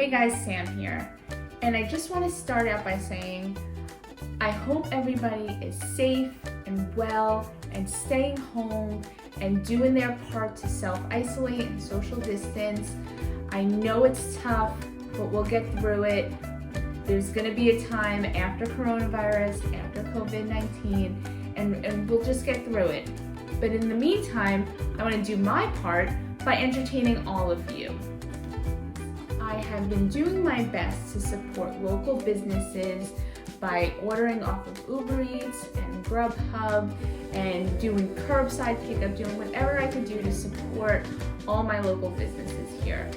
Hey guys, Sam here, and I just want to start out by saying I hope everybody is safe and well and staying home and doing their part to self-isolate and social distance. I know it's tough, but we'll get through it. There's going to be a time after coronavirus, after COVID-19, and we'll just get through it. But in the meantime, I want to do my part by entertaining all of you. I have been doing my best to support local businesses by ordering off of Uber Eats and Grubhub and doing curbside pickup, doing whatever I could do to support all my local businesses here.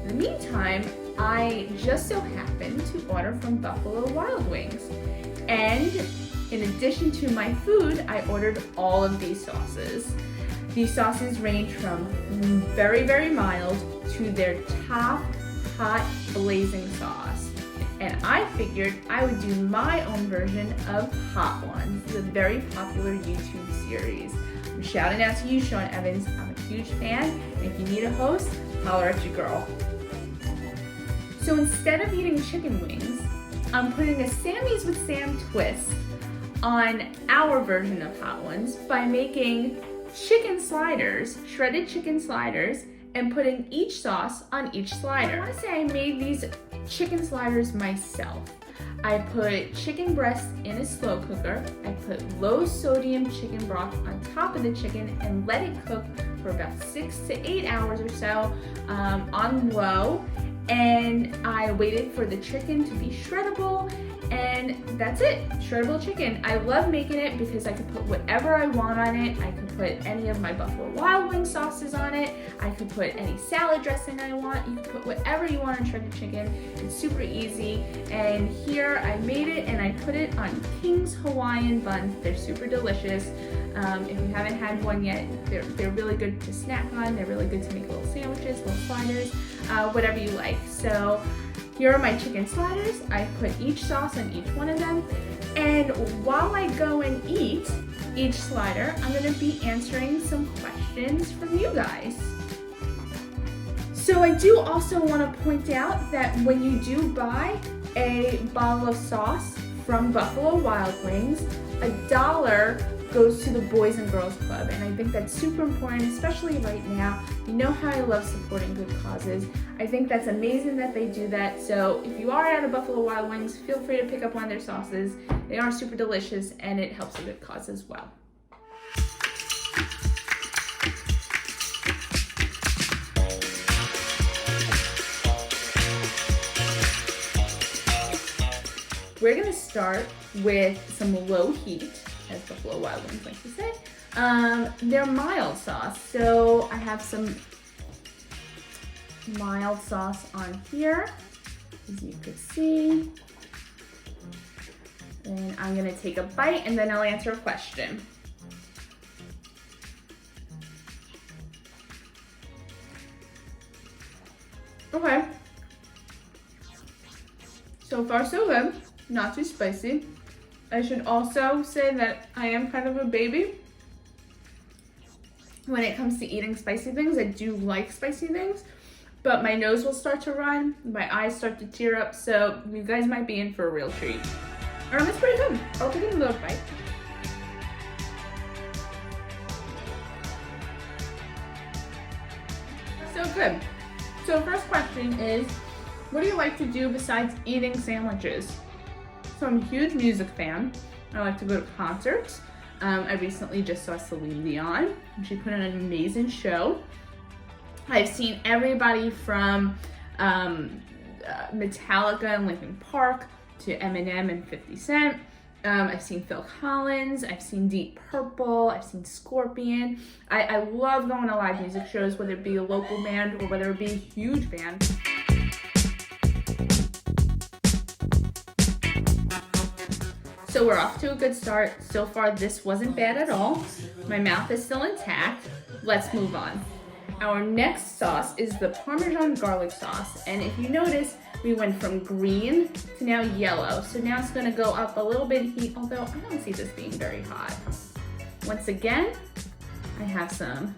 In the meantime, I just so happened to order from Buffalo Wild Wings. And in addition to my food, I ordered all of these sauces. These sauces range from very, very mild to their top hot blazing sauce. And I figured I would do my own version of Hot Ones, the very popular YouTube series. I'm shouting out to you, Sean Evans. I'm a huge fan, and if you need a host, holler at your girl. So instead of eating chicken wings, I'm putting a Sammy's with Sam twist on our version of Hot Ones by making chicken sliders, shredded chicken sliders, and putting each sauce on each slider. I want to say I made these chicken sliders myself. I put chicken breast in a slow cooker. I put low sodium chicken broth on top of the chicken and let it cook for about 6 to 8 hours or so on low. And I waited for the chicken to be shreddable, and that's it, shreddable chicken. I love making it because I could put whatever I want on it. I could put any of my Buffalo Wild Wing sauces on it. I could put any salad dressing I want. You can put whatever you want on shredded chicken. It's super easy. And here I made it and I put it on King's Hawaiian buns. They're super delicious. If you haven't had one yet, they're really good to snack on. They're really good to make little sandwiches, little sliders, whatever you like. So here are my chicken sliders. I put each sauce on each one of them. And while I go and eat each slider, I'm gonna be answering some questions from you guys. So I do also wanna point out that when you do buy a bottle of sauce from Buffalo Wild Wings, $1 goes to the Boys and Girls Club, and I think that's super important, especially right now. You know how I love supporting good causes. I think that's amazing that they do that. So if you are out of Buffalo Wild Wings, feel free to pick up one of their sauces. They are super delicious, and it helps a good cause as well. We're gonna start with some low heat, as Buffalo Wild Wings like to say. They're mild sauce, so I have some mild sauce on here, as you can see. And I'm gonna take a bite and then I'll answer a question. Okay. So far so good, not too spicy. I should also say that I am kind of a baby when it comes to eating spicy things. I do like spicy things, but my nose will start to run, my eyes start to tear up, so you guys might be in for a real treat. It's pretty good. I'll take a little bite. So good. So first question is, what do you like to do besides eating sandwiches? So I'm a huge music fan. I like to go to concerts. I recently just saw Celine Dion, and she put on an amazing show. I've seen everybody from Metallica and Linkin Park to Eminem and 50 Cent. I've seen Phil Collins, I've seen Deep Purple, I've seen Scorpion. I love going to live music shows, whether it be a local band or whether it be a huge band. So we're off to a good start. So far, this wasn't bad at all. My mouth is still intact. Let's move on. Our next sauce is the Parmesan garlic sauce. And if you notice, we went from green to now yellow. So now it's gonna go up a little bit in heat, although I don't see this being very hot. Once again, I have some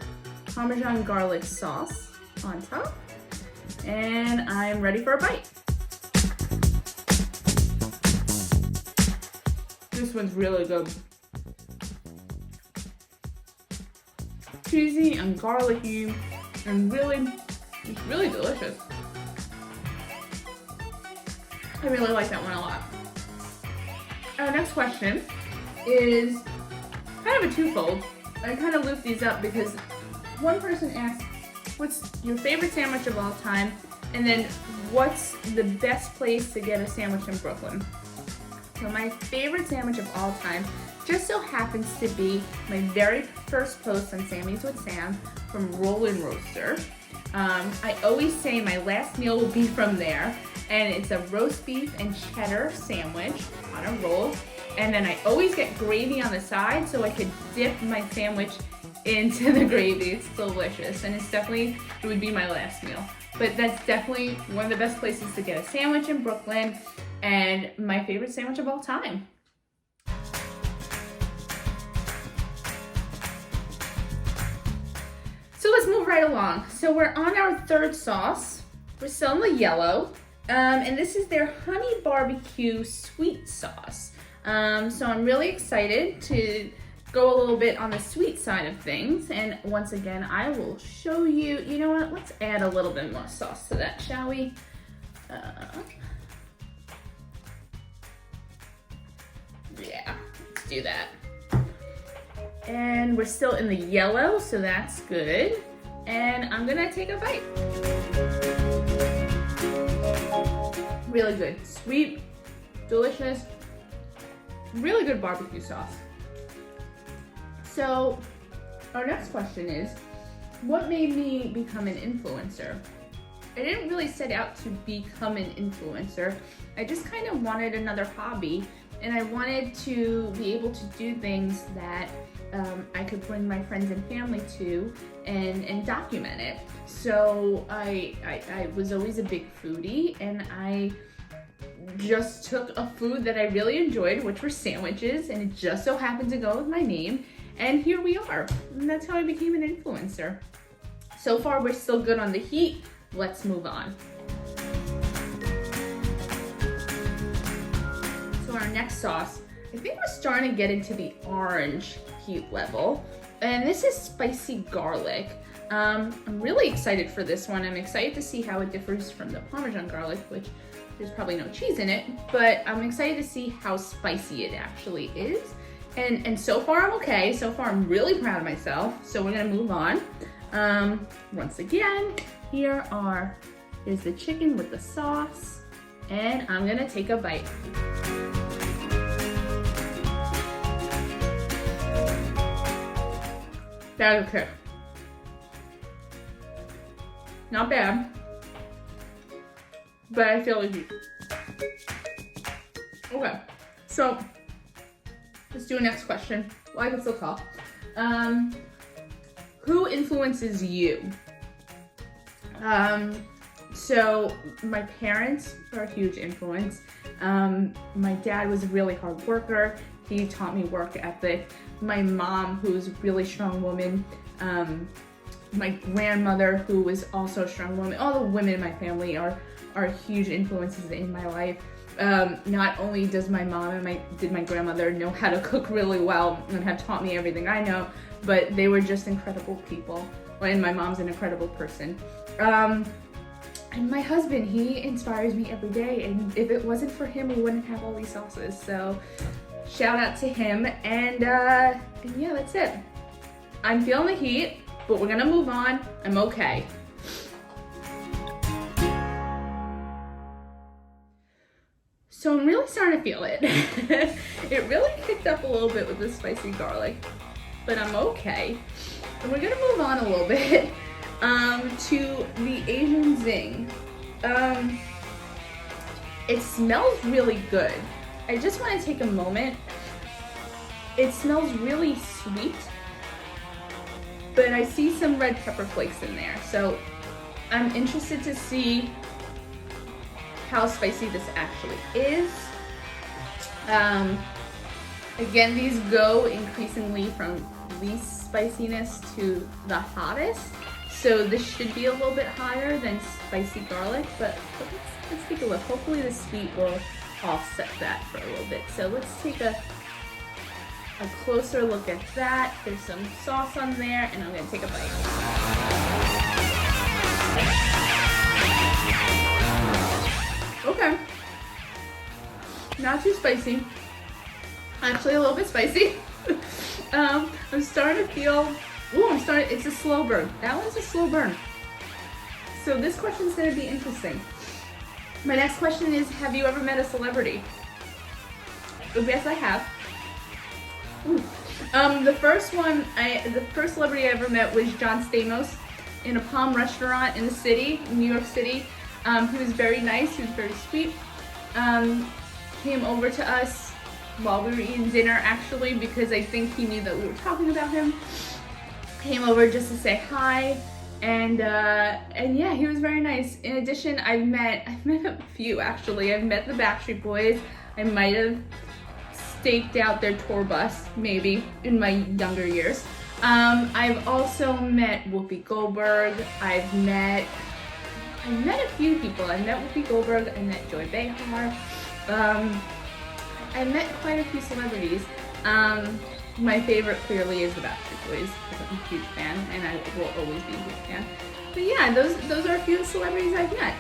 Parmesan garlic sauce on top, and I'm ready for a bite. This one's really good. Cheesy and garlicky and it's really delicious. I really like that one a lot. Our next question is kind of a twofold. I kind of looped these up because one person asked, what's your favorite sandwich of all time? And then what's the best place to get a sandwich in Brooklyn? So my favorite sandwich of all time just so happens to be my very first post on Sammy's with Sam from Rollin' Roaster. I always say my last meal will be from there, and it's a roast beef and cheddar sandwich on a roll. And then I always get gravy on the side so I could dip my sandwich into the gravy. It's delicious, and it would be my last meal. But that's definitely one of the best places to get a sandwich in Brooklyn, and my favorite sandwich of all time. So let's move right along. So we're on our third sauce. We're still in the yellow, and this is their honey barbecue sweet sauce. So I'm really excited to go a little bit on the sweet side of things, and once again I will show you. You know what, let's add a little bit more sauce to that, shall we? Yeah, let's do that. And we're still in the yellow, so that's good. And I'm gonna take a bite. Really good, sweet, delicious, really good barbecue sauce. So our next question is, what made me become an influencer? I didn't really set out to become an influencer. I just kind of wanted another hobby, and I wanted to be able to do things that I could bring my friends and family to and document it. So I was always a big foodie, and I just took a food that I really enjoyed, which were sandwiches, and it just so happened to go with my name. And here we are. And that's how I became an influencer. So far, we're still good on the heat. Let's move on. So our next sauce, I think we're starting to get into the orange heat level. And this is spicy garlic. I'm really excited for this one. I'm excited to see how it differs from the Parmesan garlic, which there's probably no cheese in it, but I'm excited to see how spicy it actually is. And so far I'm okay. So far I'm really proud of myself. So we're gonna move on. Once again, here's the chicken with the sauce, and I'm gonna take a bite. That's okay. Not bad, but I feel the heat. Okay, so let's do a next question. Well, I can still talk. Who influences you? So my parents are a huge influence. My dad was a really hard worker. He taught me work ethic. My mom, who's a really strong woman. My grandmother, who was also a strong woman. All the women in my family are huge influences in my life. Not only does my mom and my grandmother know how to cook really well and have taught me everything I know, but they were just incredible people. And my mom's an incredible person. And my husband, he inspires me every day, and if it wasn't for him, we wouldn't have all these sauces. So shout out to him, and yeah, that's it. I'm feeling the heat, but we're gonna move on. I'm okay. So I'm really starting to feel it. It really kicked up a little bit with the spicy garlic, but I'm okay. And we're gonna move on a little bit to the Asian Zing. It smells really good. I just want to take a moment. It smells really sweet, but I see some red pepper flakes in there. So I'm interested to see how spicy this actually is. Again, these go increasingly from least spiciness to the hottest. So this should be a little bit higher than spicy garlic, but let's take a look. Hopefully the sweet will offset that for a little bit. So let's take a a closer look at that. There's some sauce on there, and I'm gonna take a bite. Okay. Not too spicy. Actually, a little bit spicy. I'm starting to feel, it's a slow burn. That one's a slow burn. So this question's gonna be interesting. My next question is, have you ever met a celebrity? Yes, I have. The first celebrity I ever met was John Stamos in a Palm restaurant in the city, in New York City. He was very nice, he was very sweet. Came over to us while we were eating dinner, actually, because I think he knew that we were talking about him. Came over just to say hi, and yeah, he was very nice. In addition, I've met a few, actually. I've met the Backstreet Boys. I might have staked out their tour bus, maybe, in my younger years. I've also met Whoopi Goldberg. I've met a few people. I met Whoopi Goldberg. I met Joy Behar. I met quite a few celebrities. My favorite clearly is the Backstreet Boys, because I'm a huge fan, and I will always be a huge fan. But yeah, those are a few celebrities I've met.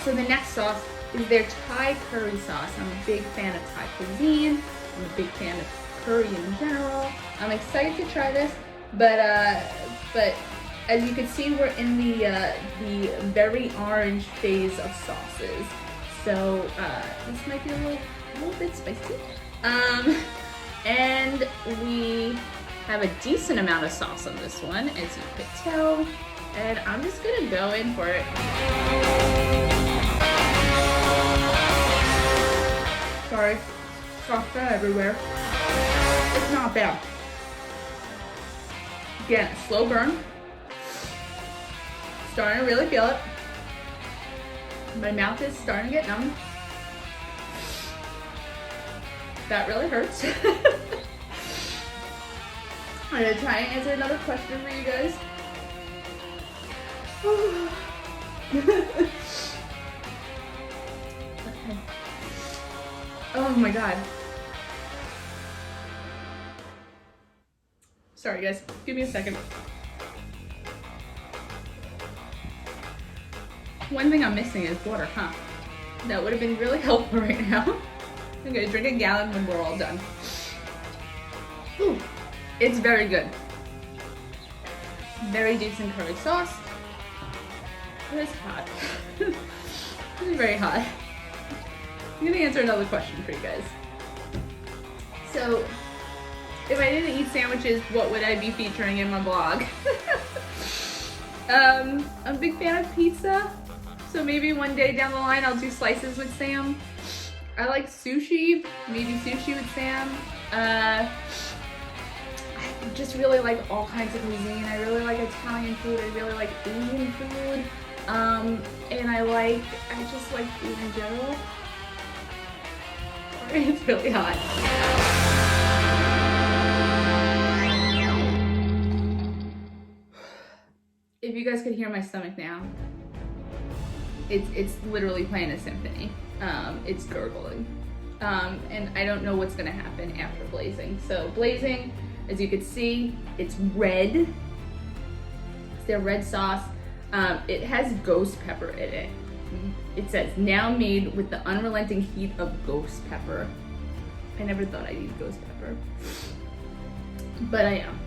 So the next sauce is their Thai curry sauce. I'm a big fan of Thai cuisine. I'm a big fan of curry in general. I'm excited to try this, but as you can see, we're in the very orange phase of sauces. So this might be a little bit spicy. And we have a decent amount of sauce on this one, as you could tell. And I'm just gonna go in for it. Sorry, sauce everywhere. It's not bad. Again, slow burn. Starting to really feel it. My mouth is starting to get numb. That really hurts. I'm gonna try and answer another question for you guys. Okay. Oh my god. Sorry guys, give me a second. One thing I'm missing is water, huh? That would have been really helpful right now. I'm gonna drink a gallon when we're all done. Ooh, it's very good. Very decent curry sauce. It is hot. It is very hot. I'm gonna answer another question for you guys. So, if I didn't eat sandwiches, what would I be featuring in my blog? I'm a big fan of pizza. So maybe one day down the line I'll do slices with Sam. I like sushi, maybe sushi with Sam. I just really like all kinds of cuisine. I really like Italian food, I really like Asian food. And I just like food in general. Sorry, it's really hot. If you guys could hear my stomach now, it's literally playing a symphony. It's gurgling. And I don't know what's gonna happen after blazing. So blazing, as you can see, it's red. It's their red sauce. It has ghost pepper in it. It says, now made with the unrelenting heat of ghost pepper. I never thought I'd eat ghost pepper, but I am.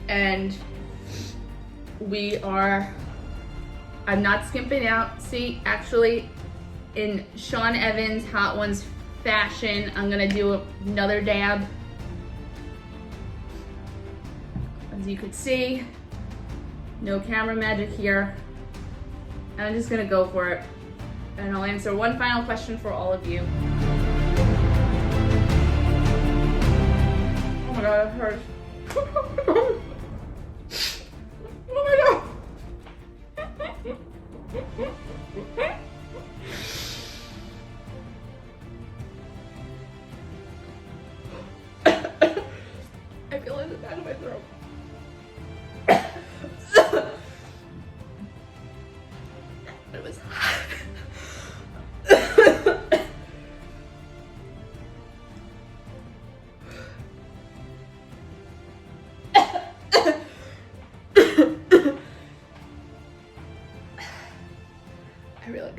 And I'm not skimping out. See, actually, in Sean Evans Hot Ones fashion, I'm gonna do another dab. As you could see, no camera magic here. I'm just gonna go for it. And I'll answer one final question for all of you. Oh my god, it hurts. Oh my god. I feel it in the back of my throat. It was hot.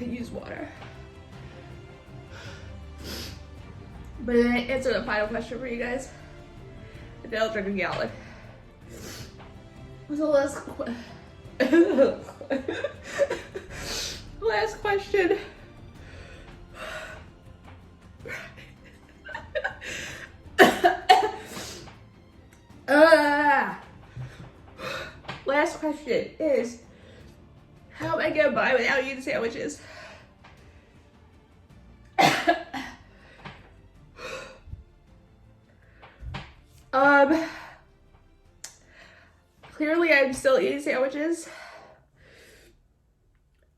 could use water. But then I answer the final question for you guys. And then I'll drink a gallon. So last question. Last question is, how am I gonna buy without eating sandwiches? Clearly I'm still eating sandwiches,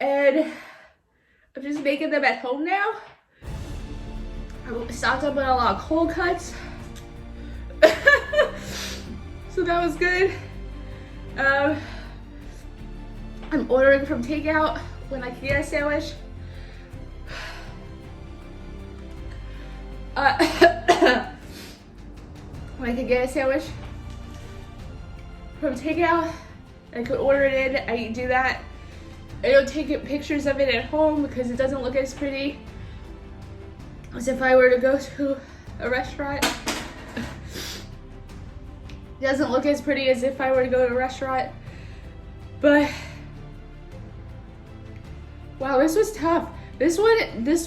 and I'm just making them at home now. I stocked up on a lot of cold cuts, so that was good. I'm ordering from takeout when I can get a sandwich. When I can get a sandwich from takeout, I could order it in. I do that. I don't take pictures of it at home because it doesn't look as pretty as if I were to go to a restaurant. It doesn't look as pretty as if I were to go to a restaurant. But wow, this was tough. This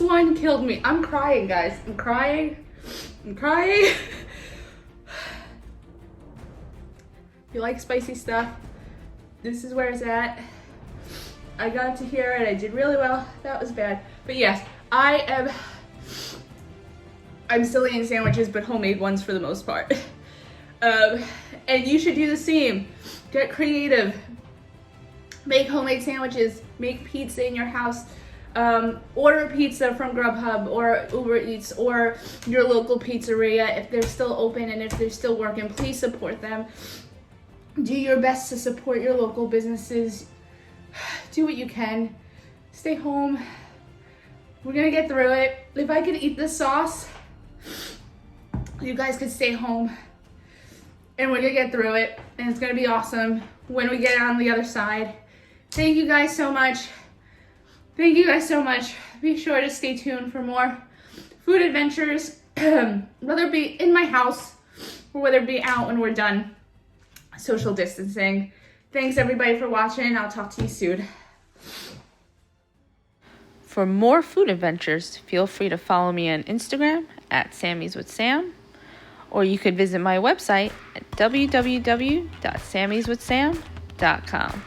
one killed me. I'm crying, guys. I'm crying. If you like spicy stuff, this is where it's at. I got to here and I did really well. That was bad. But yes, I'm still eating sandwiches, but homemade ones for the most part. And you should do the same. Get creative. Make homemade sandwiches. Make pizza in your house. Order pizza from Grubhub or Uber Eats or your local pizzeria if they're still open and if they're still working. Please support them. Do your best to support your local businesses. Do what you can. Stay home. We're gonna get through it. If I could eat this sauce, you guys could stay home. And we're gonna get through it. And it's gonna be awesome when we get on the other side. Thank you guys so much. Thank you guys so much. Be sure to stay tuned for more food adventures, whether it be in my house or whether it be out when we're done social distancing. Thanks everybody for watching. I'll talk to you soon. For more food adventures, feel free to follow me on Instagram at Sammy's with Sam, or you could visit my website at www.sammyswithsam.com.